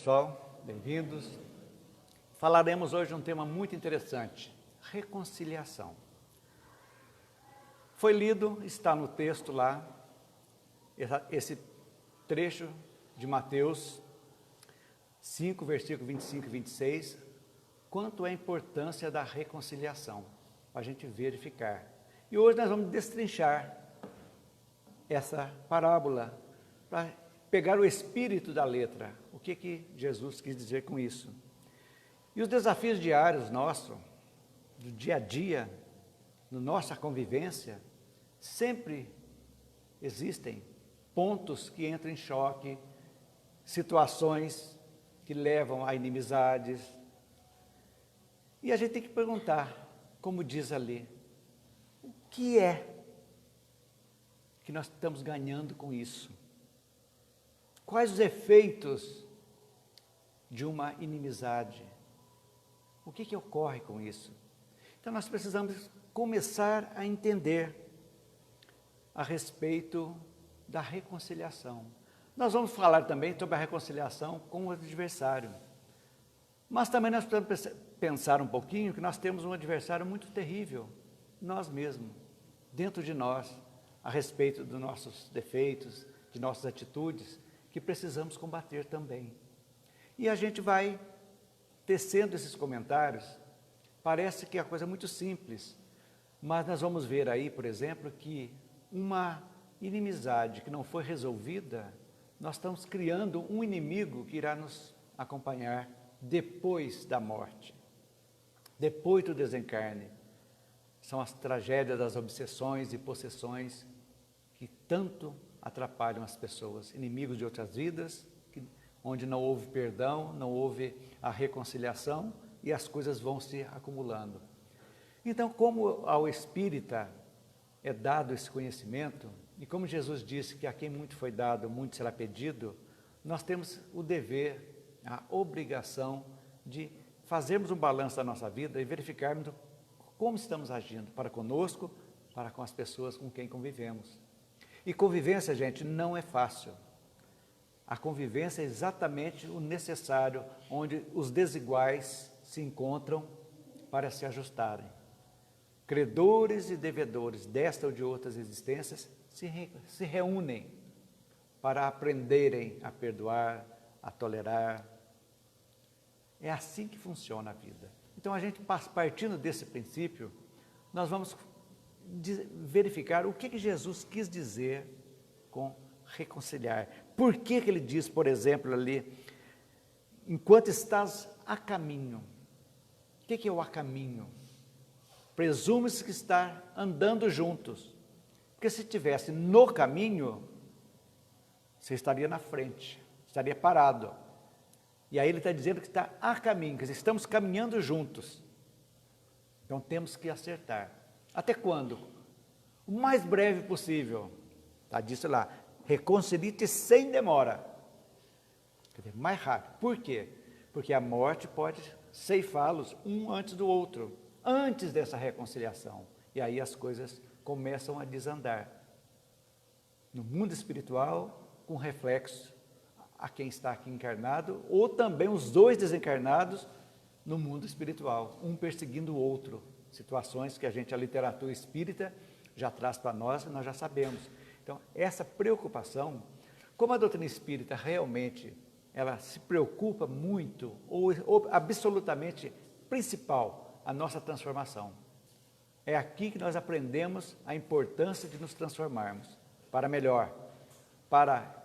pessoal, bem-vindos. Falaremos hoje de um tema muito interessante, reconciliação. Foi lido, está no texto lá, esse trecho de Mateus 5, versículo 25 e 26, quanto é a importância da reconciliação, para a gente verificar. E hoje nós vamos destrinchar essa parábola, para pegar o espírito da letra, o que Jesus quis dizer com isso. E os desafios diários nossos, do dia a dia, na nossa convivência, sempre existem pontos que entram em choque, situações que levam a inimizades. E a gente tem que perguntar, como diz ali, o que é que nós estamos ganhando com isso? Quais os efeitos de uma inimizade? O que ocorre com isso? Então nós precisamos começar a entender a respeito da reconciliação. Nós vamos falar também sobre a reconciliação com o adversário. Mas também nós precisamos pensar um pouquinho que nós temos um adversário muito terrível, nós mesmos, dentro de nós, a respeito dos nossos defeitos, de nossas atitudes, que precisamos combater também. E a gente vai tecendo esses comentários, parece que é uma coisa muito simples, mas nós vamos ver aí, por exemplo, que uma inimizade que não foi resolvida, nós estamos criando um inimigo que irá nos acompanhar depois da morte, depois do desencarne. São as tragédias das obsessões e possessões que tanto atrapalham as pessoas, inimigos de outras vidas, onde não houve perdão, não houve a reconciliação e as coisas vão se acumulando. Então, como ao espírita é dado esse conhecimento, e como Jesus disse que a quem muito foi dado, muito será pedido, nós temos o dever, a obrigação de fazermos um balanço da nossa vida e verificarmos como estamos agindo para conosco, para com as pessoas com quem convivemos. E convivência, gente, não é fácil. A convivência é exatamente o necessário, onde os desiguais se encontram para se ajustarem. Credores e devedores desta ou de outras existências se reúnem para aprenderem a perdoar, a tolerar. É assim que funciona a vida. Então, a gente, partindo desse princípio, nós vamos verificar o que Jesus quis dizer com reconciliar. Por que ele diz, por exemplo, ali, enquanto estás a caminho? O que é o a caminho? Presume-se que está andando juntos. Porque se estivesse no caminho, você estaria na frente, estaria parado. E aí ele está dizendo que está a caminho, que estamos caminhando juntos. Então temos que acertar. Até quando? O mais breve possível. Está dito lá, reconcilie-te sem demora. Quer dizer, mais rápido. Por quê? Porque a morte pode ceifá-los um antes do outro, antes dessa reconciliação. E aí as coisas começam a desandar. No mundo espiritual, com reflexo a quem está aqui encarnado, ou também os dois desencarnados no mundo espiritual, um perseguindo o outro. Situações que a literatura espírita já traz para nós e nós já sabemos. Então, essa preocupação, como a doutrina espírita realmente, ela se preocupa muito, ou absolutamente principal, a nossa transformação. É aqui que nós aprendemos a importância de nos transformarmos para melhor, para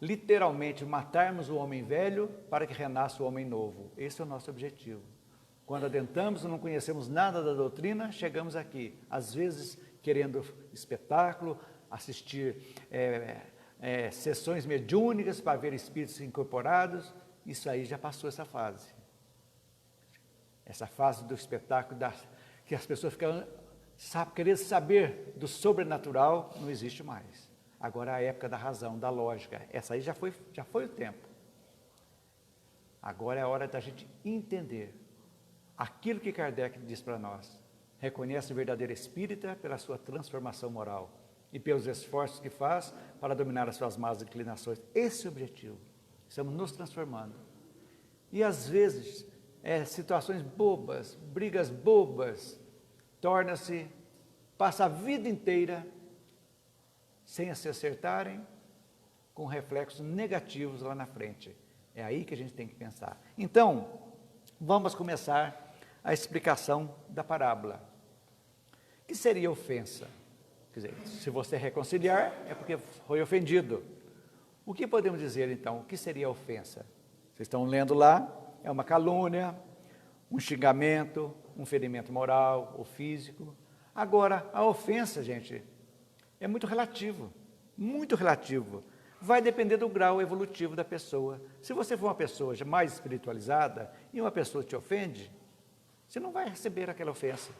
literalmente matarmos o homem velho para que renasça o homem novo. Esse é o nosso objetivo. Quando adentramos e não conhecemos nada da doutrina, chegamos aqui, às vezes querendo espetáculo, assistir sessões mediúnicas para ver espíritos incorporados. Isso aí já passou essa fase. Essa fase do espetáculo, que as pessoas ficam querendo saber do sobrenatural, não existe mais. Agora é a época da razão, da lógica. Essa aí já foi o tempo. Agora é a hora da gente entender aquilo que Kardec diz para nós. Reconhece o verdadeiro espírita pela sua transformação moral e pelos esforços que faz para dominar as suas más inclinações. Esse é o objetivo. Estamos nos transformando E às vezes, situações bobas, brigas bobas, passa a vida inteira sem se acertarem, com reflexos negativos lá na frente. É aí que a gente tem que pensar. Então, vamos começar a explicação da parábola. O que seria ofensa? Quer dizer, se você reconciliar, é porque foi ofendido. O que podemos dizer, então? O que seria ofensa? Vocês estão lendo lá, é uma calúnia, um xingamento, um ferimento moral ou físico. Agora, a ofensa, gente, é muito relativo, muito relativo. Vai depender do grau evolutivo da pessoa. Se você for uma pessoa mais espiritualizada e uma pessoa te ofende, você não vai receber aquela ofensa.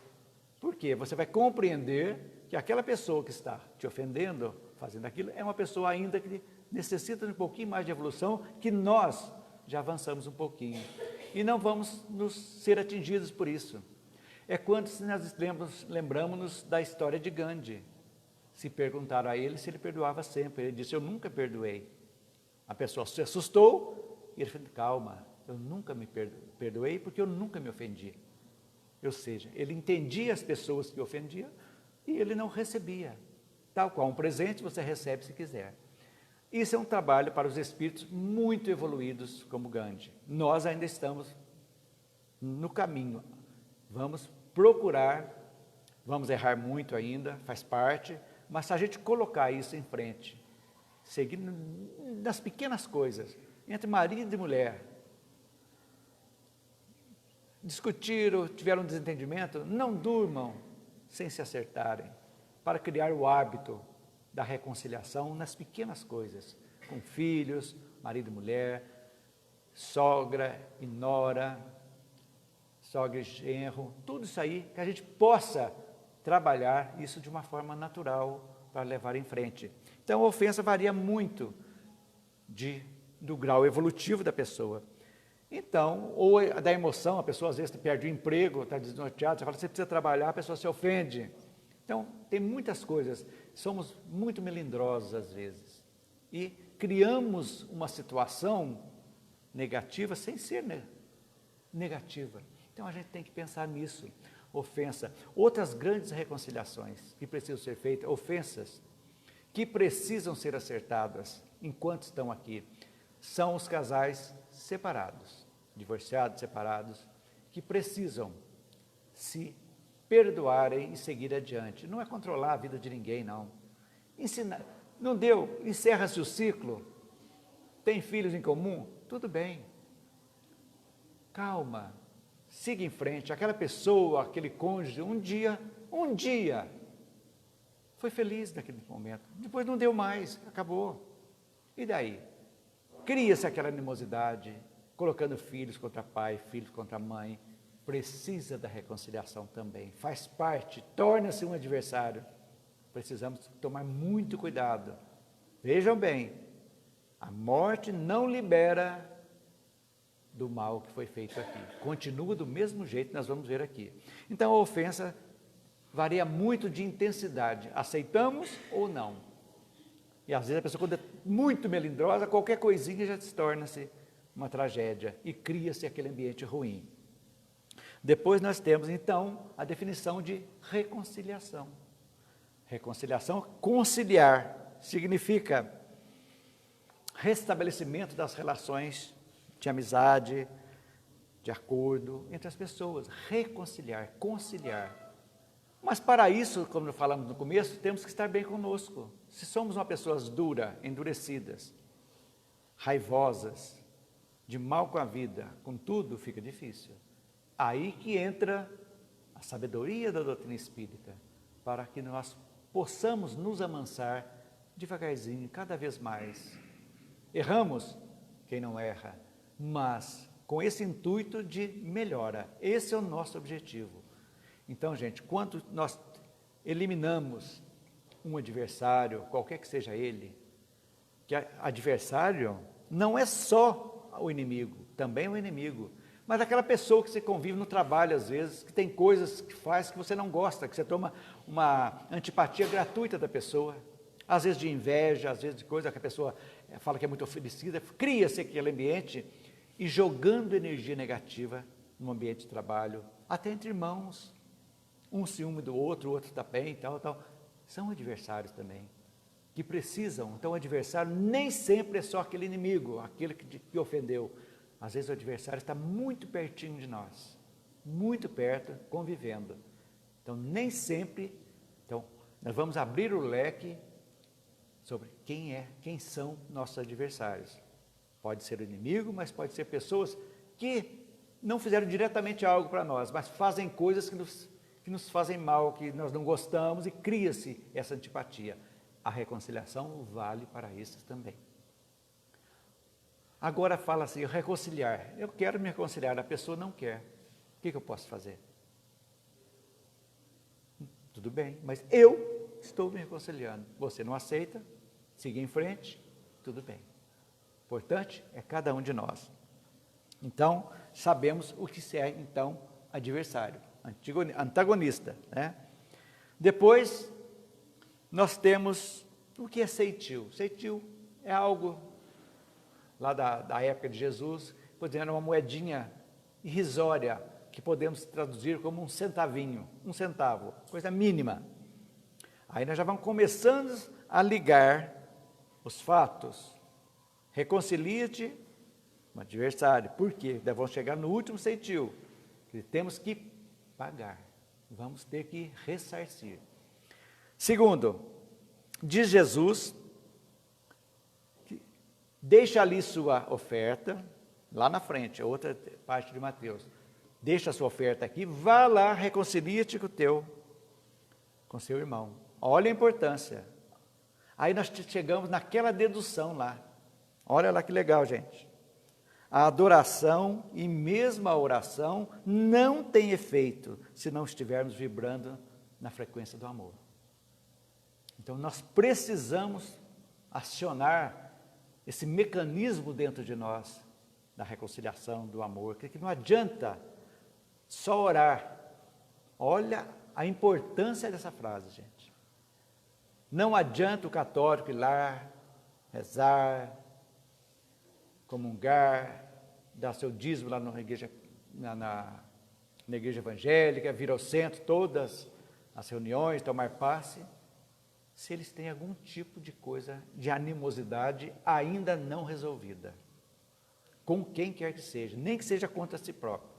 Por quê? Você vai compreender que aquela pessoa que está te ofendendo, fazendo aquilo, é uma pessoa ainda que necessita de um pouquinho mais de evolução, que nós já avançamos um pouquinho. E não vamos ser atingidos por isso. É quando nós lembramos da história de Gandhi. Se perguntaram a ele se ele perdoava sempre. Ele disse, eu nunca perdoei. A pessoa se assustou e ele falou, calma, eu nunca me perdoei porque eu nunca me ofendi. Ou seja, ele entendia as pessoas que ofendiam e ele não recebia. Tal qual um presente você recebe se quiser. Isso é um trabalho para os espíritos muito evoluídos como Gandhi. Nós ainda estamos no caminho. Vamos procurar, vamos errar muito ainda, faz parte, mas se a gente colocar isso em frente, seguindo nas pequenas coisas, entre marido e mulher, discutiram, tiveram um desentendimento, não durmam sem se acertarem, para criar o hábito da reconciliação nas pequenas coisas, com filhos, marido e mulher, sogra e nora, sogra e genro, tudo isso aí, que a gente possa trabalhar isso de uma forma natural para levar em frente. Então, a ofensa varia muito do grau evolutivo da pessoa. Então, ou da emoção, a pessoa às vezes perde o emprego, está desnorteada, você fala, você precisa trabalhar, a pessoa se ofende. Então, tem muitas coisas, somos muito melindrosos às vezes, e criamos uma situação negativa sem ser negativa. Então, a gente tem que pensar nisso, ofensa. Outras grandes reconciliações que precisam ser feitas, ofensas que precisam ser acertadas enquanto estão aqui, são os casais separados, divorciados, separados, que precisam se perdoarem e seguir adiante. Não é controlar a vida de ninguém, não. Ensinar, não deu, encerra-se o ciclo, tem filhos em comum, tudo bem. Calma, siga em frente. Aquela pessoa, aquele cônjuge, um dia, foi feliz naquele momento. Depois não deu mais, acabou. E daí? Cria-se aquela animosidade, colocando filhos contra pai, filhos contra mãe. Precisa da reconciliação também, faz parte, torna-se um adversário. Precisamos tomar muito cuidado. Vejam bem, a morte não libera do mal que foi feito aqui. Continua do mesmo jeito, nós vamos ver aqui. Então, a ofensa varia muito de intensidade. Aceitamos ou não? E às vezes a pessoa, quando é muito melindrosa, qualquer coisinha já se torna-se uma tragédia e cria-se aquele ambiente ruim. Depois nós temos, então, a definição de reconciliação. Reconciliação, conciliar, significa restabelecimento das relações de amizade, de acordo entre as pessoas. Reconciliar, conciliar. Mas para isso, como falamos no começo, temos que estar bem conosco. Se somos uma pessoas duras, endurecidas, raivosas, de mal com a vida, com tudo, fica difícil. Aí que entra a sabedoria da doutrina espírita, para que nós possamos nos amansar devagarzinho, cada vez mais. Erramos, quem não erra, mas com esse intuito de melhora. Esse é o nosso objetivo. Então, gente, quando nós eliminamos um adversário, qualquer que seja ele, que adversário não é só o inimigo, também é o inimigo, mas aquela pessoa que você convive no trabalho às vezes, que tem coisas que faz que você não gosta, que você toma uma antipatia gratuita da pessoa, às vezes de inveja, às vezes de coisa que a pessoa fala que é muito oferecida, cria-se aquele ambiente e jogando energia negativa no ambiente de trabalho, até entre irmãos, um ciúme do outro, o outro está bem, tal. São adversários também, que precisam. Então o adversário nem sempre é só aquele inimigo, aquele que ofendeu. Às vezes o adversário está muito pertinho de nós, muito perto, convivendo. Então nem sempre, nós vamos abrir o leque sobre quem são nossos adversários. Pode ser o inimigo, mas pode ser pessoas que não fizeram diretamente algo para nós, mas fazem coisas que nos fazem mal, que nós não gostamos, e cria-se essa antipatia. A reconciliação vale para esses também. Agora fala assim, reconciliar. Eu quero me reconciliar, a pessoa não quer. O que eu posso fazer? Tudo bem, mas eu estou me reconciliando. Você não aceita, siga em frente, tudo bem. O importante é cada um de nós. Então, sabemos o que é, então, adversário, antagonista, né? Depois, nós temos o que é ceitil. Ceitil é algo, lá da época de Jesus, era uma moedinha irrisória, que podemos traduzir como um centavinho, um centavo, coisa mínima. Aí nós já vamos começando a ligar os fatos. Reconcilia-te com o adversário. Por quê? Nós vamos chegar no último ceitil, que temos que pagar. Vamos ter que ressarcir. Segundo, diz Jesus, que deixa ali sua oferta, lá na frente, a outra parte de Mateus. Deixa a sua oferta aqui, vá lá, reconcilia-te com seu irmão. Olha a importância. Aí nós chegamos naquela dedução lá. Olha lá que legal, gente. A adoração e mesmo a oração não tem efeito se não estivermos vibrando na frequência do amor. Então nós precisamos acionar esse mecanismo dentro de nós, da reconciliação, do amor, que não adianta só orar. Olha a importância dessa frase, gente. Não adianta o católico ir lá, rezar, comungar, dar seu dízimo lá na igreja, na igreja evangélica, vir ao centro, todas as reuniões, tomar passe, se eles têm algum tipo de coisa, de animosidade ainda não resolvida, com quem quer que seja, nem que seja contra si próprio.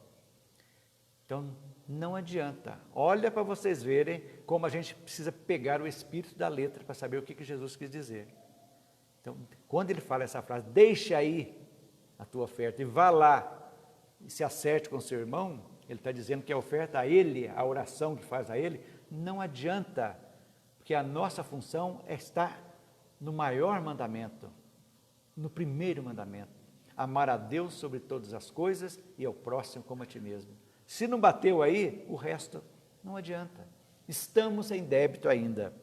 Então, não adianta. Olha para vocês verem como a gente precisa pegar o espírito da letra para saber o que Jesus quis dizer. Então, quando ele fala essa frase, deixa aí a tua oferta e vá lá e se acerte com seu irmão, ele está dizendo que a oferta a ele, a oração que faz a ele, não adianta, porque a nossa função é estar no maior mandamento, no primeiro mandamento, amar a Deus sobre todas as coisas e ao próximo como a ti mesmo. Se não bateu aí, o resto não adianta. Estamos em débito ainda.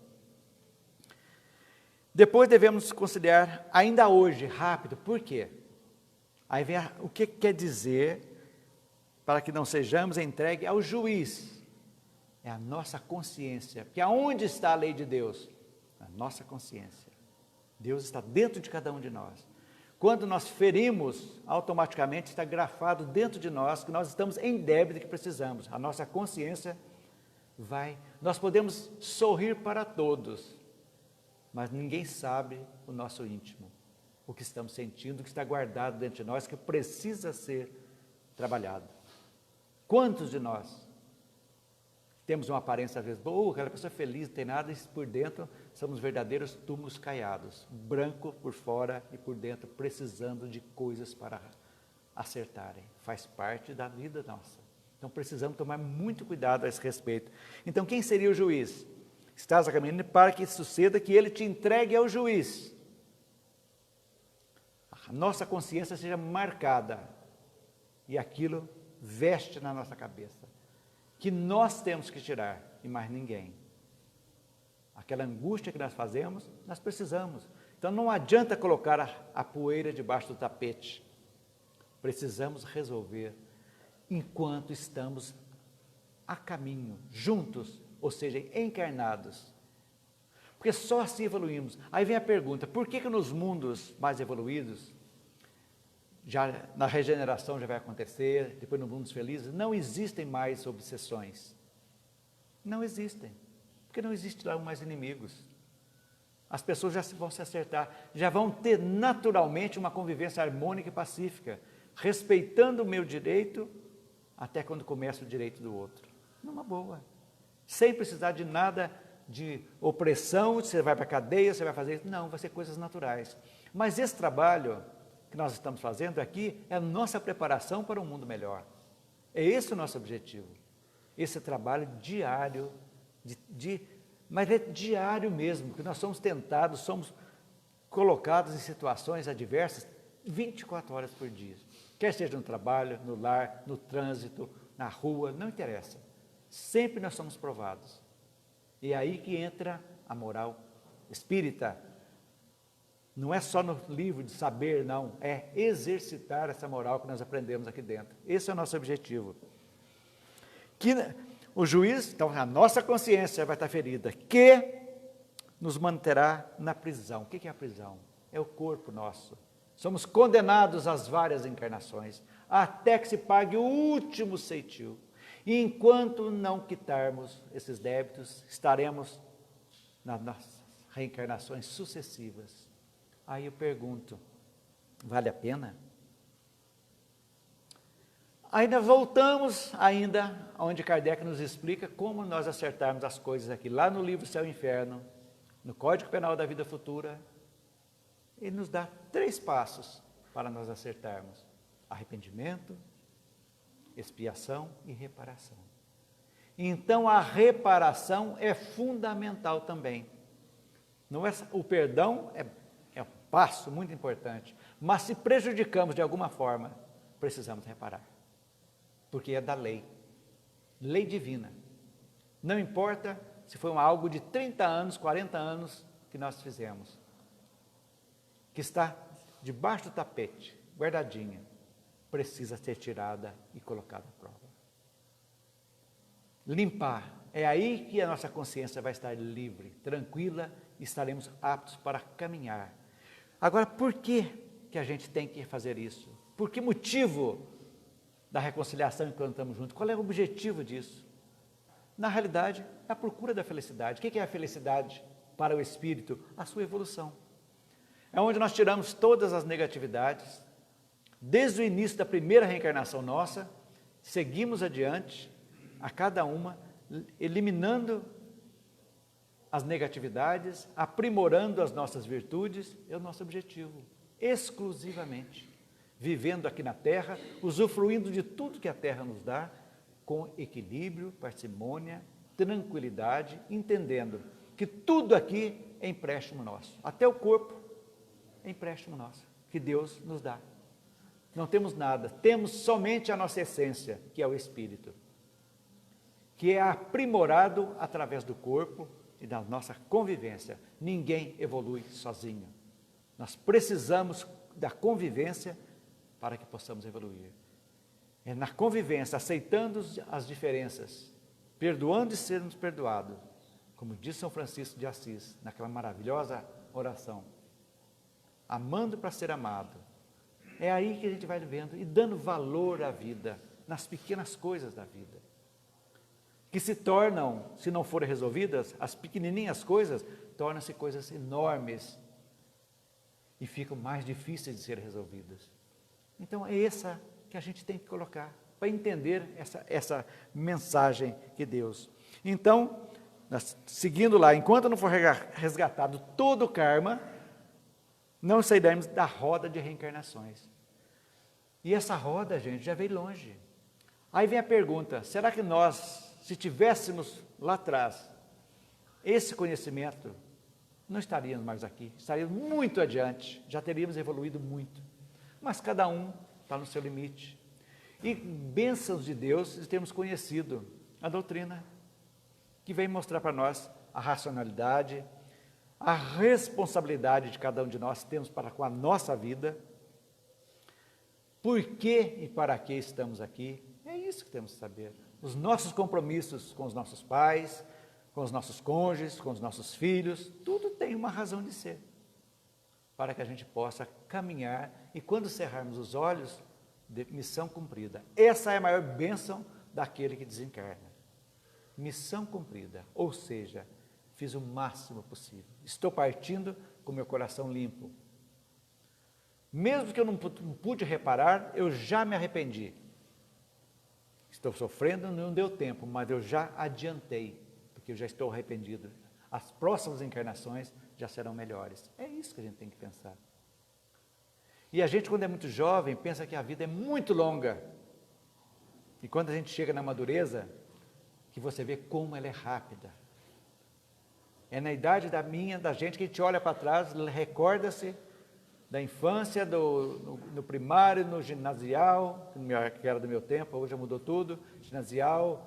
Depois devemos considerar, ainda hoje, rápido, por quê? Aí vem o que quer dizer para que não sejamos entregues ao juiz. É a nossa consciência. Porque aonde está a lei de Deus? A nossa consciência. Deus está dentro de cada um de nós. Quando nós ferimos, automaticamente está grafado dentro de nós que nós estamos em débito que precisamos. A nossa consciência vai. Nós podemos sorrir para todos, mas ninguém sabe o nosso íntimo, o que estamos sentindo, o que está guardado dentro de nós, que precisa ser trabalhado. Quantos de nós temos uma aparência às vezes boa, aquela pessoa feliz, não tem nada, e por dentro somos verdadeiros túmulos caiados, branco por fora e por dentro, precisando de coisas para acertarem. Faz parte da vida nossa. Então precisamos tomar muito cuidado a esse respeito. Então quem seria o juiz? Estás a caminho para que suceda que ele te entregue ao juiz. A nossa consciência seja marcada e aquilo veste na nossa cabeça, que nós temos que tirar e mais ninguém. Aquela angústia que nós fazemos, nós precisamos. Então não adianta colocar a poeira debaixo do tapete. Precisamos resolver enquanto estamos a caminho, juntos, ou seja, encarnados. Porque só assim evoluímos. Aí vem a pergunta, por que nos mundos mais evoluídos, já na regeneração já vai acontecer, depois no mundo dos felizes, não existem mais obsessões. Não existem, porque não existe lá mais inimigos. As pessoas já vão se acertar, já vão ter naturalmente uma convivência harmônica e pacífica, respeitando o meu direito, até quando começa o direito do outro. Numa boa, sem precisar de nada de opressão, você vai para a cadeia, você vai fazer isso. Não, vai ser coisas naturais. Mas esse trabalho que nós estamos fazendo aqui é a nossa preparação para um mundo melhor. É esse o nosso objetivo. Esse trabalho diário, mas é diário mesmo, que nós somos tentados, somos colocados em situações adversas 24 horas por dia. Quer seja no trabalho, no lar, no trânsito, na rua, não interessa. Sempre nós somos provados. E é aí que entra a moral espírita. Não é só no livro de saber, não. É exercitar essa moral que nós aprendemos aqui dentro. Esse é o nosso objetivo. Que o juiz, então a nossa consciência vai estar ferida, que nos manterá na prisão. O que é a prisão? É o corpo nosso. Somos condenados às várias encarnações, até que se pague o último ceitil. E enquanto não quitarmos esses débitos, estaremos nas nossas reencarnações sucessivas. Aí eu pergunto, vale a pena? Ainda voltamos onde Kardec nos explica como nós acertarmos as coisas aqui, lá no livro Céu e Inferno, no Código Penal da Vida Futura. Ele nos dá 3 passos para nós acertarmos: arrependimento, expiação e reparação. Então a reparação é fundamental também. Não é, o perdão é um passo muito importante, mas se prejudicamos de alguma forma, precisamos reparar, porque é da lei divina. Não importa se foi algo de 30 anos, 40 anos que nós fizemos, que está debaixo do tapete, guardadinha, precisa ser tirada e colocada à prova. Limpar, é aí que a nossa consciência vai estar livre, tranquila, e estaremos aptos para caminhar. Agora, por que a gente tem que fazer isso? Por que motivo da reconciliação enquanto estamos juntos? Qual é o objetivo disso? Na realidade, é a procura da felicidade. O que é a felicidade para o espírito? A sua evolução. É onde nós tiramos todas as negatividades, desde o início da primeira reencarnação nossa, seguimos adiante, a cada uma, eliminando as negatividades, aprimorando as nossas virtudes, é o nosso objetivo, exclusivamente. Vivendo aqui na Terra, usufruindo de tudo que a Terra nos dá, com equilíbrio, parcimônia, tranquilidade, entendendo que tudo aqui é empréstimo nosso, até o corpo é empréstimo nosso, que Deus nos dá. Não temos nada, temos somente a nossa essência, que é o Espírito, que é aprimorado através do corpo e da nossa convivência. Ninguém evolui sozinho. Nós precisamos da convivência para que possamos evoluir. É na convivência, aceitando as diferenças, perdoando e sermos perdoados, como diz São Francisco de Assis, naquela maravilhosa oração, amando para ser amado. É aí que a gente vai vendo e dando valor à vida, nas pequenas coisas da vida, que se tornam, se não forem resolvidas, as pequenininhas coisas, tornam-se coisas enormes e ficam mais difíceis de ser resolvidas. Então é essa que a gente tem que colocar, para entender essa mensagem que Deus. Então, seguindo lá, enquanto não for resgatado todo o karma, não sairemos da roda de reencarnações. E essa roda, gente, já veio longe. Aí vem a pergunta, será que nós, se tivéssemos lá atrás esse conhecimento, não estaríamos mais aqui, estaríamos muito adiante, já teríamos evoluído muito. Mas cada um está no seu limite. E bênçãos de Deus, temos conhecido a doutrina, que vem mostrar para nós a racionalidade, a responsabilidade de cada um de nós temos para com a nossa vida, por que e para que estamos aqui, é isso que temos que saber. Os nossos compromissos com os nossos pais, com os nossos cônjuges, com os nossos filhos, tudo tem uma razão de ser. para que a gente possa caminhar e quando cerrarmos os olhos, missão cumprida. Essa é a maior bênção daquele que desencarna. Missão cumprida, ou seja, fiz o máximo possível. Estou partindo com meu coração limpo. Mesmo que eu não pude reparar, eu já me arrependi. Estou sofrendo, não deu tempo, mas eu já adiantei, porque eu já estou arrependido. As próximas encarnações já serão melhores. É isso que a gente tem que pensar. E a gente, quando é muito jovem, pensa que a vida é muito longa. E quando a gente chega na madureza, que você vê como ela é rápida. É na idade da gente que a gente olha para trás, recorda-se da infância, no primário, no ginasial, que era do meu tempo, hoje já mudou tudo, ginasial,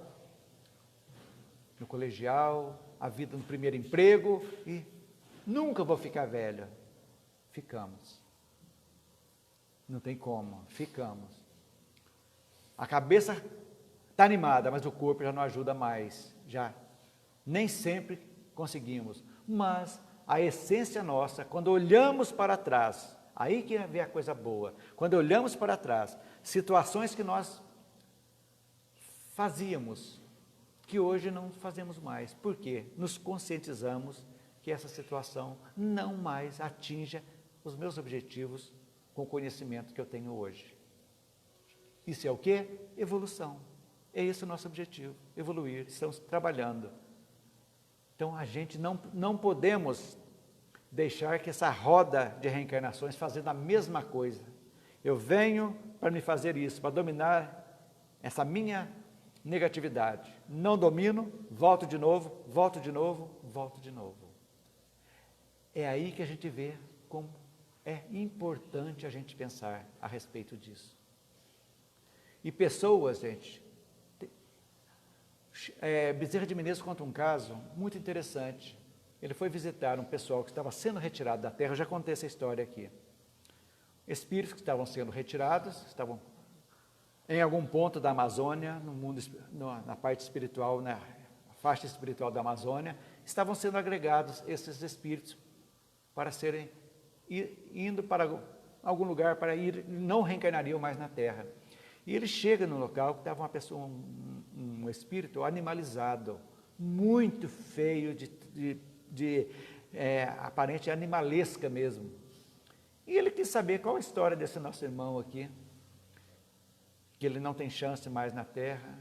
no colegial, a vida no primeiro emprego, e nunca vou ficar velho. Ficamos. Não tem como, ficamos. A cabeça está animada, mas o corpo já não ajuda mais, já nem sempre conseguimos, mas a essência nossa, quando olhamos para trás, aí que vem a coisa boa, quando olhamos para trás, situações que nós fazíamos, que hoje não fazemos mais, por quê? Nos conscientizamos que essa situação não mais atinja os meus objetivos com o conhecimento que eu tenho hoje. Isso é o quê? Evolução. É esse o nosso objetivo, evoluir, estamos trabalhando. Então, a gente não podemos deixar que essa roda de reencarnações fazendo a mesma coisa. Eu venho para me fazer isso, para dominar essa minha negatividade. Não domino, volto de novo, volto de novo, volto de novo. É aí que a gente vê como é importante a gente pensar a respeito disso. E pessoas, gente... Bezerra de Menezes conta um caso muito interessante. Ele foi visitar um pessoal que estava sendo retirado da Terra, eu já contei essa história aqui. Espíritos que estavam sendo retirados, estavam em algum ponto da Amazônia, no mundo, na parte espiritual, na faixa espiritual da Amazônia, estavam sendo agregados esses espíritos para serem, indo para algum lugar, para ir, não reencarnariam mais na Terra. E ele chega no local que estava uma pessoa, um espírito animalizado, muito feio, de aparente animalesca mesmo. E ele quis saber qual a história desse nosso irmão aqui, que ele não tem chance mais na Terra.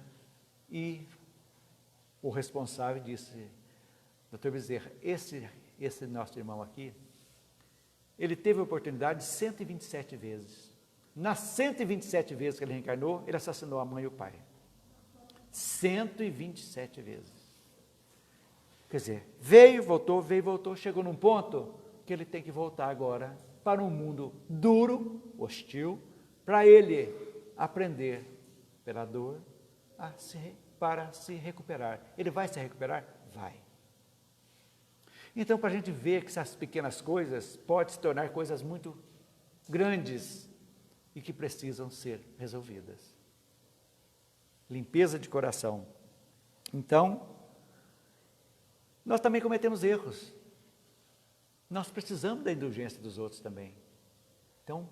E o responsável disse, Dr. Bezerra, esse nosso irmão aqui, ele teve a oportunidade 127 vezes. Nas 127 vezes que ele reencarnou, ele assassinou a mãe e o pai. 127 vezes. Quer dizer, veio, voltou, chegou num ponto que ele tem que voltar agora para um mundo duro, hostil, para ele aprender pela dor para se recuperar. Ele vai se recuperar? Vai. Então, para a gente ver que essas pequenas coisas podem se tornar coisas muito grandes e que precisam ser resolvidas. Limpeza de coração. Então, nós também cometemos erros. Nós precisamos da indulgência dos outros também. Então,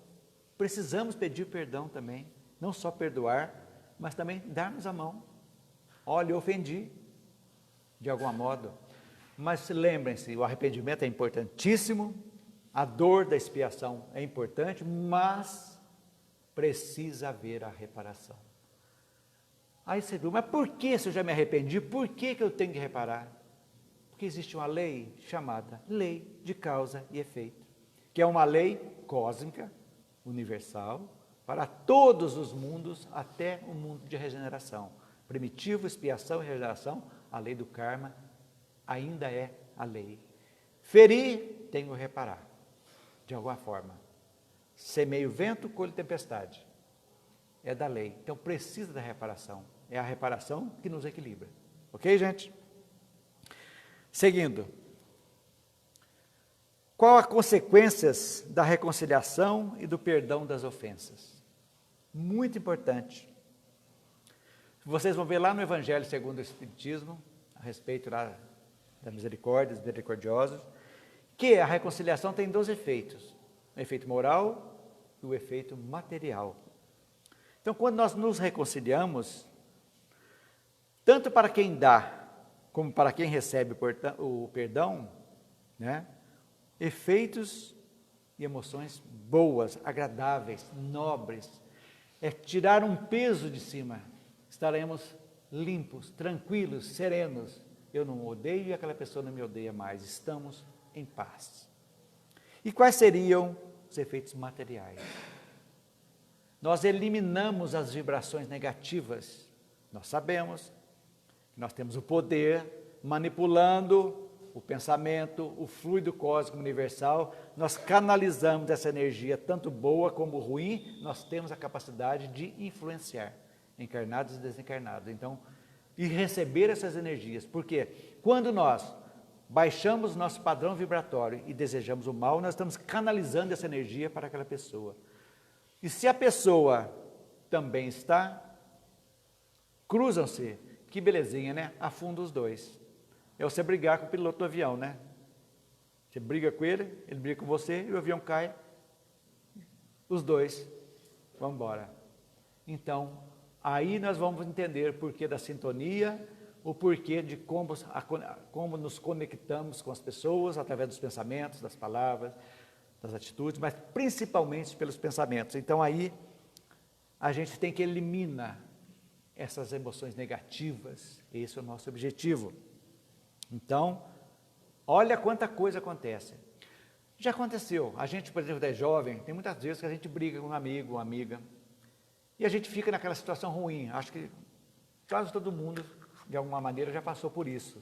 precisamos pedir perdão também. Não só perdoar, mas também darmos a mão. Olha, eu ofendi, de algum modo. Mas lembrem-se, o arrependimento é importantíssimo, a dor da expiação é importante, mas precisa haver a reparação. Aí você viu, mas por que se eu já me arrependi, por que eu tenho que reparar? Porque existe uma lei chamada lei de causa e efeito, que é uma lei cósmica, universal, para todos os mundos, até o mundo de regeneração. Primitivo, expiação e regeneração, a lei do karma ainda é a lei. Ferir, tenho que reparar, de alguma forma. Semeio vento, colho tempestade. É da lei. Então precisa da reparação. É a reparação que nos equilibra. Ok, gente? Seguindo. Qual as consequências da reconciliação e do perdão das ofensas? Muito importante. Vocês vão ver lá no Evangelho segundo o Espiritismo, a respeito lá da misericórdia, dos misericordiosos, que a reconciliação tem 2 efeitos. o efeito moral e o efeito material. Então, quando nós nos reconciliamos, tanto para quem dá, como para quem recebe o perdão, né, efeitos e emoções boas, agradáveis, nobres, é tirar um peso de cima, estaremos limpos, tranquilos, serenos. Eu não odeio e aquela pessoa não me odeia mais, estamos em paz. E quais seriam os efeitos materiais? Nós eliminamos as vibrações negativas. Nós sabemos que nós temos o poder, manipulando o pensamento, o fluido cósmico universal, nós canalizamos essa energia, tanto boa como ruim, nós temos a capacidade de influenciar, encarnados e desencarnados. Então, e receber essas energias, porque quando nós baixamos nosso padrão vibratório e desejamos o mal, nós estamos canalizando essa energia para aquela pessoa. E se a pessoa também está, cruzam-se, que belezinha, né? Afunda os dois. É você brigar com o piloto do avião, né? Você briga com ele briga com você, e o avião cai, os dois vão embora. Então, aí nós vamos entender o porquê da sintonia, o porquê de como nos conectamos com as pessoas, através dos pensamentos, das palavras, das atitudes, mas principalmente pelos pensamentos. Então aí a gente tem que eliminar essas emoções negativas, esse é o nosso objetivo. Então, olha quanta coisa acontece. Já aconteceu, a gente, por exemplo, é jovem, tem muitas vezes que a gente briga com um amigo, uma amiga, e a gente fica naquela situação ruim. Acho que quase todo mundo, de alguma maneira, já passou por isso.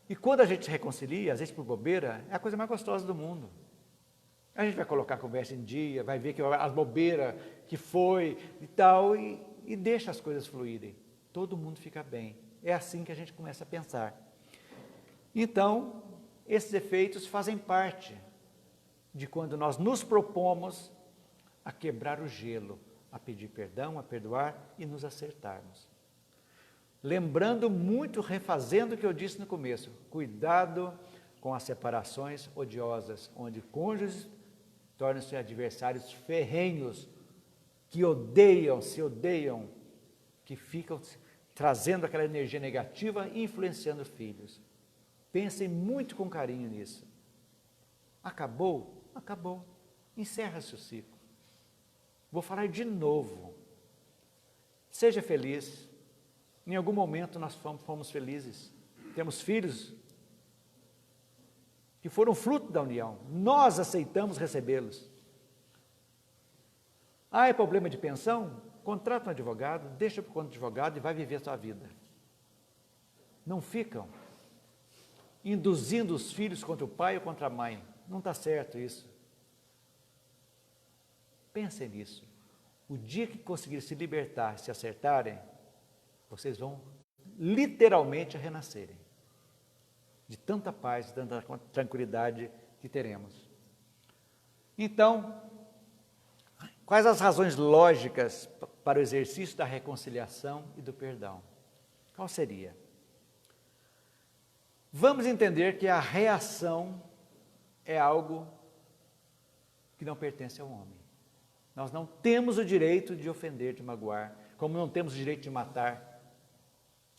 E quando a gente se reconcilia, às vezes por bobeira, é a coisa mais gostosa do mundo. A gente vai colocar a conversa em dia, vai ver que as bobeiras que foi e tal, e deixa as coisas fluírem. Todo mundo fica bem. É assim que a gente começa a pensar. Então, esses efeitos fazem parte de quando nós nos propomos a quebrar o gelo, a pedir perdão, a perdoar e nos acertarmos. Lembrando muito, refazendo o que eu disse no começo, cuidado com as separações odiosas, onde cônjuges tornam-se adversários ferrenhos, que se odeiam, que ficam trazendo aquela energia negativa e influenciando filhos. Pensem muito com carinho nisso. Acabou? Acabou. Encerra-se o ciclo. Vou falar de novo. Seja feliz. Em algum momento nós fomos felizes. Temos filhos que foram fruto da união. Nós aceitamos recebê-los. Ah, é problema de pensão? Contrata um advogado, deixa por conta do advogado e vai viver a sua vida. Não ficam induzindo os filhos contra o pai ou contra a mãe. Não está certo isso. Pensem nisso. O dia que conseguirem se libertar, se acertarem, vocês vão literalmente renascerem. De tanta paz, de tanta tranquilidade que teremos. Então, quais as razões lógicas para o exercício da reconciliação e do perdão? Qual seria? Vamos entender que a reação é algo que não pertence ao homem. Nós não temos o direito de ofender, de magoar, como não temos o direito de matar,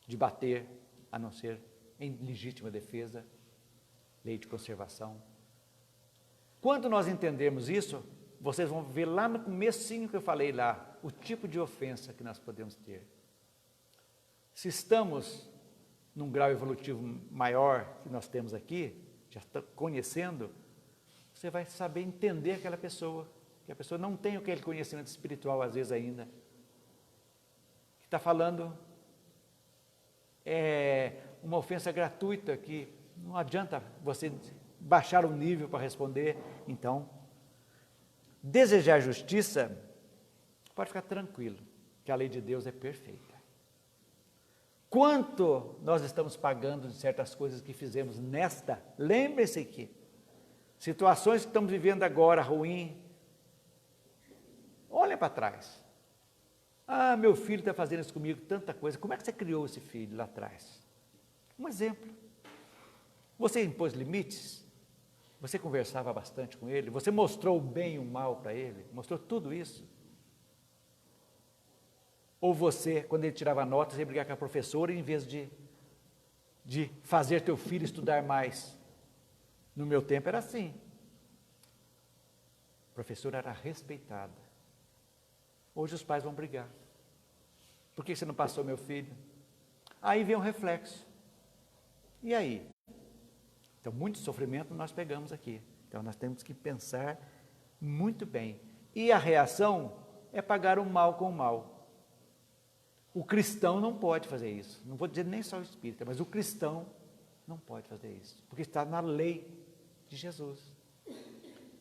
de bater, a não ser em legítima defesa, lei de conservação. Quando nós entendermos isso, vocês vão ver lá no comecinho que eu falei lá, o tipo de ofensa que nós podemos ter. Se estamos num grau evolutivo maior que nós temos aqui, já está conhecendo, você vai saber entender aquela pessoa, que a pessoa não tem aquele conhecimento espiritual às vezes ainda, que está falando uma ofensa gratuita, que não adianta você baixar o nível para responder. Então, desejar justiça, pode ficar tranquilo, que a lei de Deus é perfeita. Quanto nós estamos pagando de certas coisas que fizemos lembre-se que situações que estamos vivendo agora, ruim, olhem para trás. Ah, meu filho está fazendo isso comigo, tanta coisa. Como é que você criou esse filho lá atrás? Um exemplo. Você impôs limites? Você conversava bastante com ele? Você mostrou o bem e o mal para ele? Mostrou tudo isso? Ou você, quando ele tirava notas, ia brigar com a professora em vez de fazer teu filho estudar mais? No meu tempo era assim. A professora era respeitada. Hoje os pais vão brigar. Por que você não passou meu filho? Aí vem um reflexo. E aí? Então, muito sofrimento nós pegamos aqui. Então, nós temos que pensar muito bem. E a reação é pagar o mal com o mal. O cristão não pode fazer isso. Não vou dizer nem só o espírita, mas o cristão não pode fazer isso. Porque está na lei de Jesus.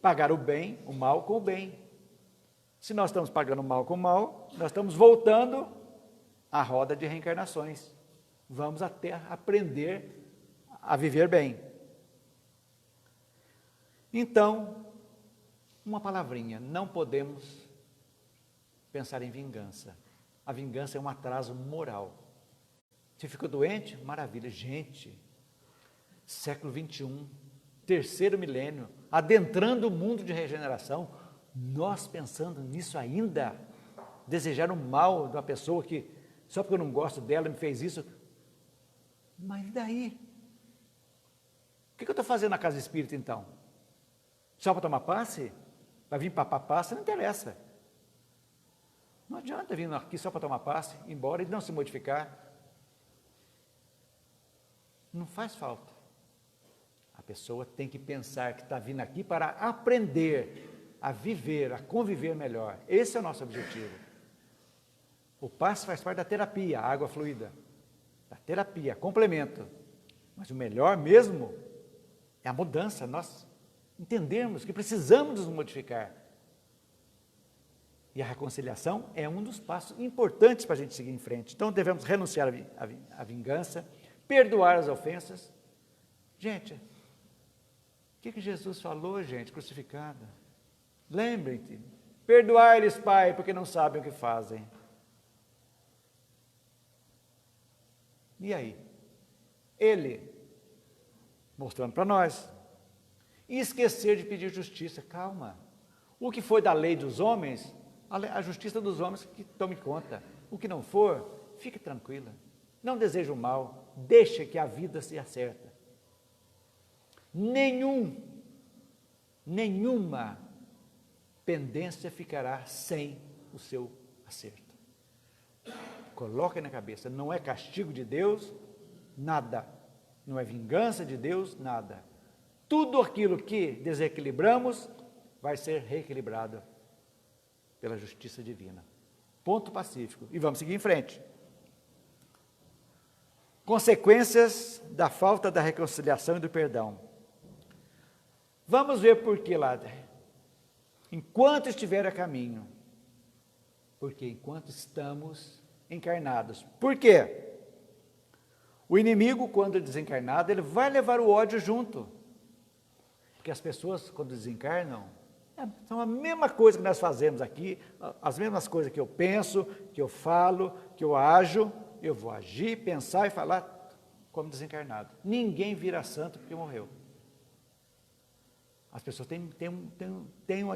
Pagar o bem, o mal com o bem. Se nós estamos pagando o mal com o mal, nós estamos voltando à roda de reencarnações. Vamos até aprender a viver bem. Então, uma palavrinha, não podemos pensar em vingança. A vingança é um atraso moral. Se ficou doente, maravilha. Gente, século 21, terceiro milênio, adentrando o mundo de regeneração, nós pensando nisso ainda, desejar o mal de uma pessoa que, só porque eu não gosto dela, me fez isso. Mas daí? O que eu estou fazendo na casa espírita então? Só para tomar passe? Para vir para passe? Não interessa. Não adianta vir aqui só para tomar passe, embora e não se modificar. Não faz falta. A pessoa tem que pensar que está vindo aqui para aprender a viver, a conviver melhor. Esse é o nosso objetivo. O passe faz parte da terapia, a água fluida. Da terapia, complemento. Mas o melhor mesmo é a mudança, nós entendermos que precisamos nos modificar. E a reconciliação é um dos passos importantes para a gente seguir em frente. Então devemos renunciar à vingança, perdoar as ofensas. Gente, o que Jesus falou, gente, crucificada? Lembrem-te, perdoai-lhes, Pai, porque não sabem o que fazem. E aí? Ele, mostrando para nós, e esquecer de pedir justiça. Calma. O que foi da lei dos homens, a justiça dos homens que tome conta. O que não for, fique tranquila. Não deseje o mal, deixe que a vida se acerta. Nenhuma pendência ficará sem o seu acerto. Coloque na cabeça, não é castigo de Deus, nada. Não é vingança de Deus, nada. Tudo aquilo que desequilibramos vai ser reequilibrado pela justiça divina. Ponto pacífico. E vamos seguir em frente. Consequências da falta da reconciliação e do perdão. Vamos ver por que lá. Enquanto estiver a caminho. Porque enquanto estamos encarnados. Por quê? O inimigo, quando desencarnado, ele vai levar o ódio junto. Porque as pessoas, quando desencarnam, são a mesma coisa que nós fazemos aqui, as mesmas coisas que eu penso, que eu falo, que eu ajo, eu vou agir, pensar e falar como desencarnado. Ninguém vira santo porque morreu. As pessoas têm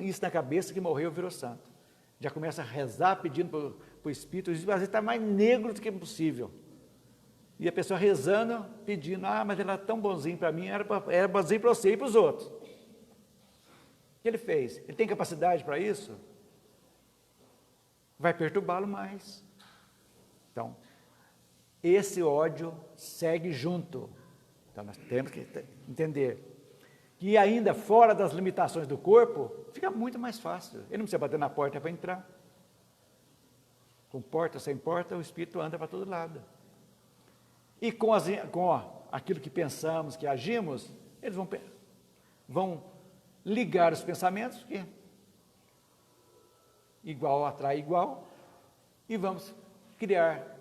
isso na cabeça que morreu, virou santo. Já começa a rezar pedindo para o Espírito, às vezes está mais negro do que possível. E a pessoa rezando, pedindo, mas ele era tão bonzinho para mim, era bonzinho para você e para os outros. O que ele fez? Ele tem capacidade para isso? Vai perturbá-lo mais. Então, esse ódio segue junto. Então, nós temos que entender que ainda fora das limitações do corpo, fica muito mais fácil. Ele não precisa bater na porta para entrar. Com porta, sem porta, o Espírito anda para todo lado. E com aquilo que pensamos, que agimos, eles vão ligar os pensamentos, que igual atrai igual, e vamos criar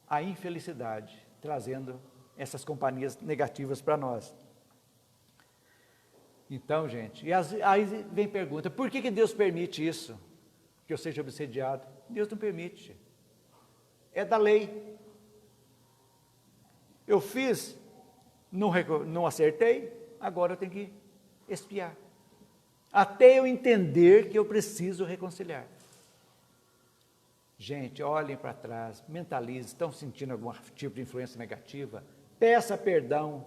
a infelicidade, trazendo essas companhias negativas para nós. Então, gente, aí vem pergunta, por que Deus permite isso? Que eu seja obsediado? Deus não permite. É da lei. Eu fiz, não acertei, agora eu tenho que expiar. Até eu entender que eu preciso reconciliar. Gente, olhem para trás, mentalizem, estão sentindo algum tipo de influência negativa? Peça perdão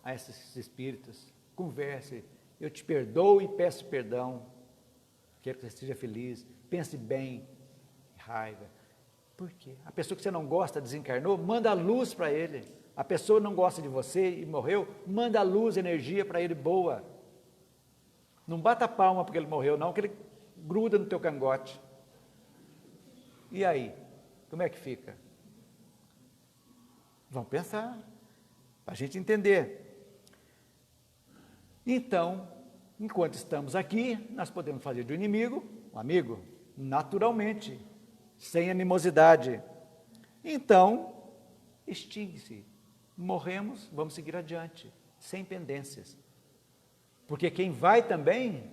a esses espíritos, converse, eu te perdoo e peço perdão, quero que você esteja feliz, pense bem, raiva. Por quê? A pessoa que você não gosta desencarnou, manda a luz para ele. A pessoa não gosta de você e morreu, manda a luz, energia para ele boa. Não bata a palma porque ele morreu, não, que ele gruda no teu cangote. E aí, como é que fica? Vamos pensar, para a gente entender. Então, enquanto estamos aqui, nós podemos fazer do inimigo um amigo, naturalmente, sem animosidade. Então, extingue-se. Morremos, vamos seguir adiante, sem pendências. Porque quem vai também,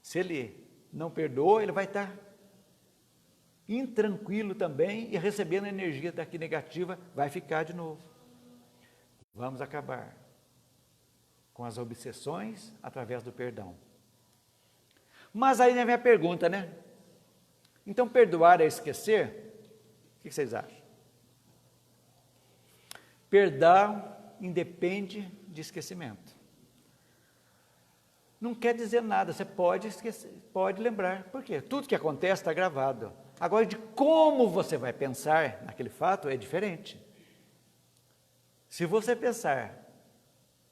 se ele não perdoa, ele vai estar intranquilo também e recebendo a energia daqui negativa, vai ficar de novo. Vamos acabar com as obsessões através do perdão. Mas aí vem a pergunta, né? Então, perdoar é esquecer? O que vocês acham? Perdão independe de esquecimento. Não quer dizer nada, você pode esquecer, pode lembrar. Por quê? Tudo que acontece está gravado. Agora, de como você vai pensar naquele fato é diferente. Se você pensar,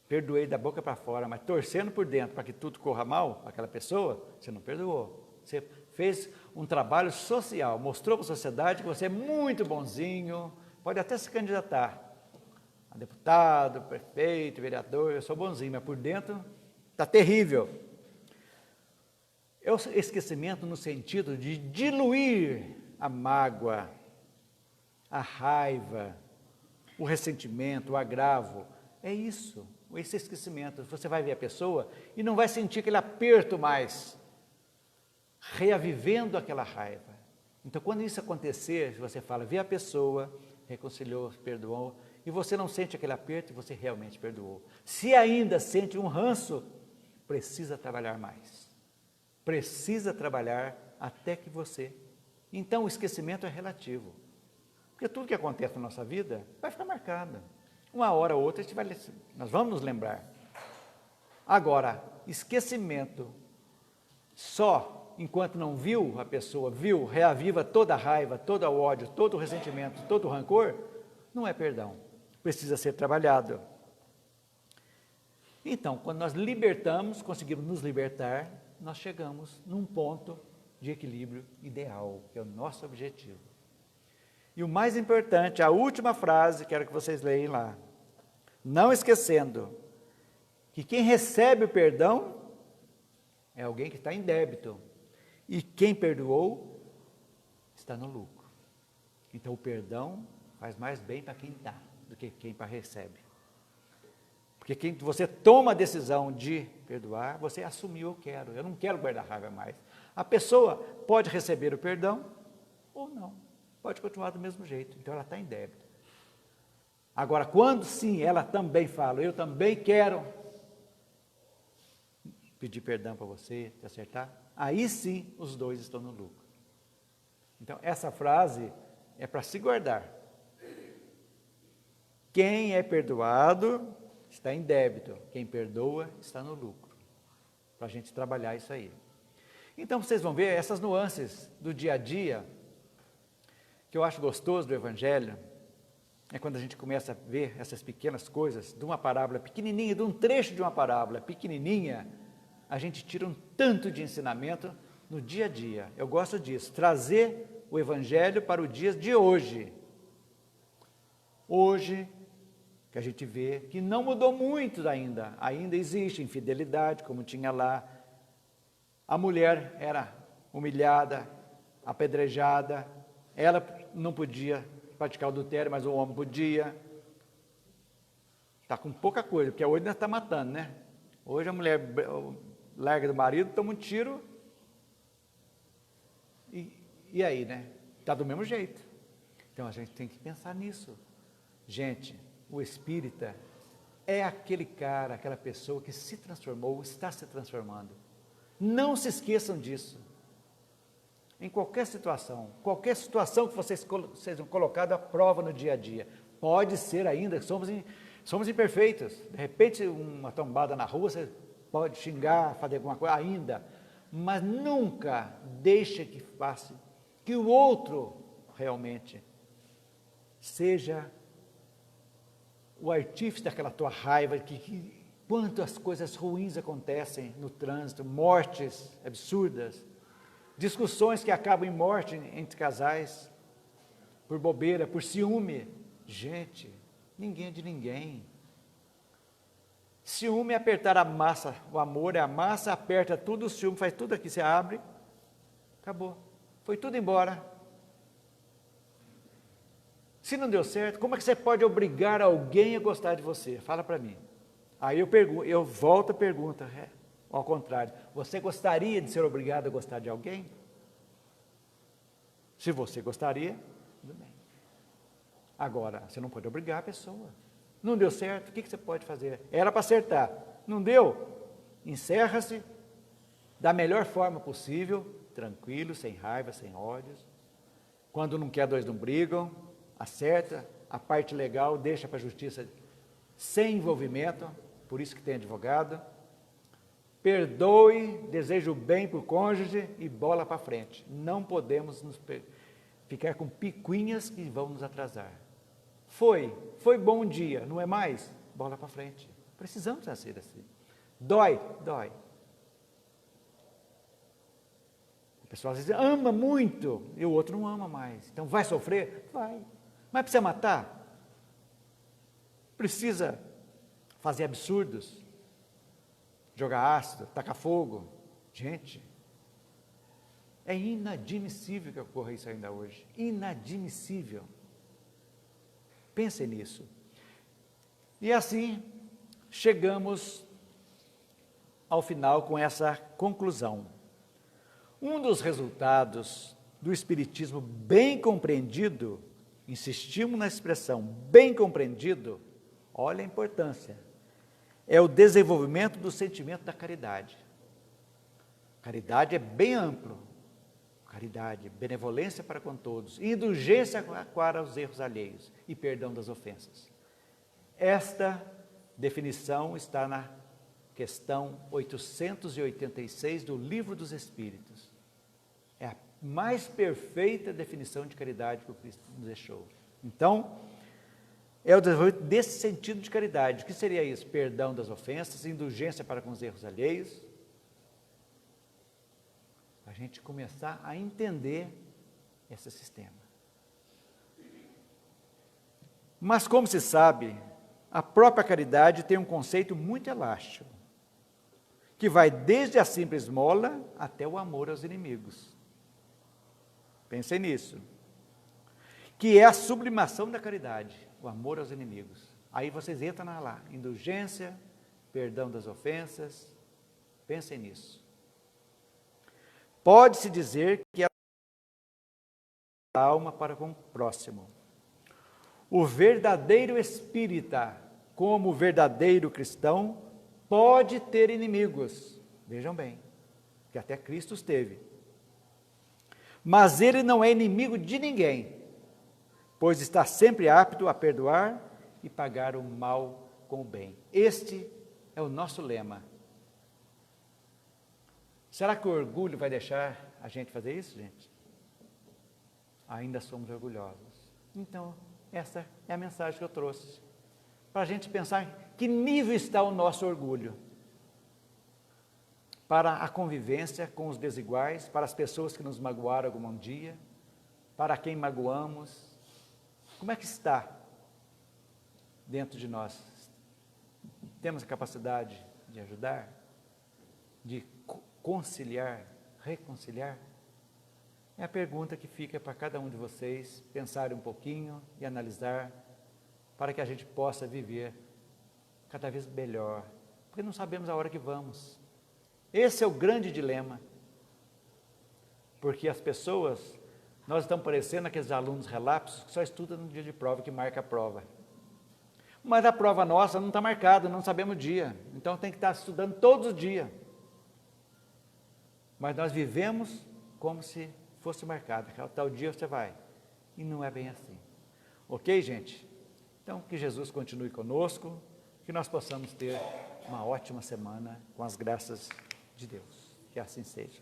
perdoei da boca para fora, mas torcendo por dentro para que tudo corra mal para aquela pessoa, você não perdoou. Você fez um trabalho social, mostrou para a sociedade que você é muito bonzinho, pode até se candidatar a deputado, prefeito, vereador, eu sou bonzinho, mas por dentro está terrível. É o esquecimento no sentido de diluir a mágoa, a raiva, o ressentimento, o agravo. É isso, esse esquecimento. Você vai ver a pessoa e não vai sentir aquele aperto mais, reavivendo aquela raiva. Então, quando isso acontecer, você fala, vê a pessoa, reconciliou, perdoou, e você não sente aquele aperto, você realmente perdoou. Se ainda sente um ranço, precisa trabalhar mais. Precisa trabalhar até que você... Então, o esquecimento é relativo. Porque tudo que acontece na nossa vida vai ficar marcado. Uma hora ou outra, nós vamos nos lembrar. Agora, esquecimento só enquanto não viu a pessoa, reaviva toda a raiva, todo o ódio, todo o ressentimento, todo o rancor, não é perdão. Precisa ser trabalhado. Então, quando nós libertamos, conseguimos nos libertar, nós chegamos num ponto de equilíbrio ideal, que é o nosso objetivo. E o mais importante, a última frase, quero que vocês leiam lá. Não esquecendo que quem recebe o perdão é alguém que está em débito. E quem perdoou está no lucro. Então, o perdão faz mais bem para quem dá do que quem recebe. Porque quem você toma a decisão de perdoar, você assumiu, eu não quero guardar raiva mais. A pessoa pode receber o perdão ou não, pode continuar do mesmo jeito, então ela está em débito. Agora, quando sim, ela também fala, eu também quero pedir perdão para você, te acertar, aí sim os dois estão no lucro. Então, essa frase é para se guardar. Quem é perdoado está em débito, quem perdoa está no lucro, para a gente trabalhar isso aí. Então, vocês vão ver essas nuances do dia a dia, que eu acho gostoso do Evangelho, é quando a gente começa a ver essas pequenas coisas, de uma parábola pequenininha, de um trecho de uma parábola pequenininha, a gente tira um tanto de ensinamento no dia a dia. Eu gosto disso, trazer o Evangelho para o dia de hoje. Hoje, que a gente vê que não mudou muito ainda existe infidelidade, como tinha lá. A mulher era humilhada, apedrejada, ela não podia praticar o adultério, mas o homem podia. Está com pouca coisa, porque hoje nós está matando, né? Hoje a mulher larga do marido, toma um tiro, e aí, né? Está do mesmo jeito. Então a gente tem que pensar nisso. Gente, o espírita é aquele cara, aquela pessoa que se transformou, está se transformando. Não se esqueçam disso. Em qualquer situação que vocês sejam colocados à prova no dia a dia, pode ser ainda que somos imperfeitos. De repente, uma tombada na rua, você pode xingar, fazer alguma coisa ainda, mas nunca deixe que o outro realmente seja o artífice daquela tua raiva, quantas coisas ruins acontecem no trânsito, mortes absurdas, discussões que acabam em morte entre casais, por bobeira, por ciúme. Gente, ninguém é de ninguém. Ciúme é apertar a massa, o amor é a massa, aperta tudo, o ciúme faz tudo aqui, você abre, acabou, foi tudo embora. Se não deu certo, como é que você pode obrigar alguém a gostar de você? Fala para mim. Aí eu volto a pergunta, ao contrário, você gostaria de ser obrigado a gostar de alguém? Se você gostaria, tudo bem. Agora, você não pode obrigar a pessoa. Não deu certo, o que você pode fazer? Era para acertar, não deu? Encerra-se da melhor forma possível, tranquilo, sem raiva, sem ódios. Quando não quer, dois não brigam, acerta, a parte legal deixa para a justiça sem envolvimento, por isso que tem advogado. Perdoe, deseja o bem para o cônjuge e bola para frente. Não podemos ficar com picuinhas que vão nos atrasar. Foi bom um dia, não é mais? Bola para frente. Precisamos ser assim. Dói. A pessoa às vezes ama muito e o outro não ama mais. Então vai sofrer? Vai. Mas precisa matar? Precisa fazer absurdos? Jogar ácido, tacar fogo? Gente, é inadmissível que ocorra isso ainda hoje. Inadmissível. Pensem nisso. E assim, chegamos ao final com essa conclusão. Um dos resultados do Espiritismo bem compreendido, insistimos na expressão bem compreendido, olha a importância, é o desenvolvimento do sentimento da caridade. Caridade é bem amplo. Caridade, benevolência para com todos, indulgência para os erros alheios e perdão das ofensas. Esta definição está na questão 886 do Livro dos Espíritos. É a mais perfeita definição de caridade que o Cristo nos deixou. Então, é o desenvolvimento desse sentido de caridade. O que seria isso? Perdão das ofensas, indulgência para com os erros alheios. A gente começar a entender esse sistema. Mas, como se sabe, a própria caridade tem um conceito muito elástico, que vai desde a simples esmola até o amor aos inimigos. Pensem nisso. Que é a sublimação da caridade, o amor aos inimigos. Aí vocês entram lá, indulgência, perdão das ofensas, pensem nisso. Pode-se dizer que é a alma para com o próximo. O verdadeiro espírita, como o verdadeiro cristão, pode ter inimigos. Vejam bem, que até Cristo os teve. Mas ele não é inimigo de ninguém, pois está sempre apto a perdoar e pagar o mal com o bem. Este é o nosso lema. Será que o orgulho vai deixar a gente fazer isso, gente? Ainda somos orgulhosos. Então, essa é a mensagem que eu trouxe. Para a gente pensar que nível está o nosso orgulho. Para a convivência com os desiguais, para as pessoas que nos magoaram algum dia, para quem magoamos. Como é que está dentro de nós? Temos a capacidade de ajudar? De conciliar, reconciliar? É a pergunta que fica para cada um de vocês pensar um pouquinho e analisar, para que a gente possa viver cada vez melhor, porque não sabemos a hora que vamos. Esse é o grande dilema, porque as pessoas, nós estamos parecendo aqueles alunos relapsos que só estudam no dia de prova, que marca a prova. Mas a prova nossa não está marcada, não sabemos o dia. Então tem que estar estudando todos os dias. Mas nós vivemos como se fosse marcado. Tal dia você vai. E não é bem assim. Ok, gente? Então, que Jesus continue conosco, que nós possamos ter uma ótima semana com as graças de Deus. Que assim seja.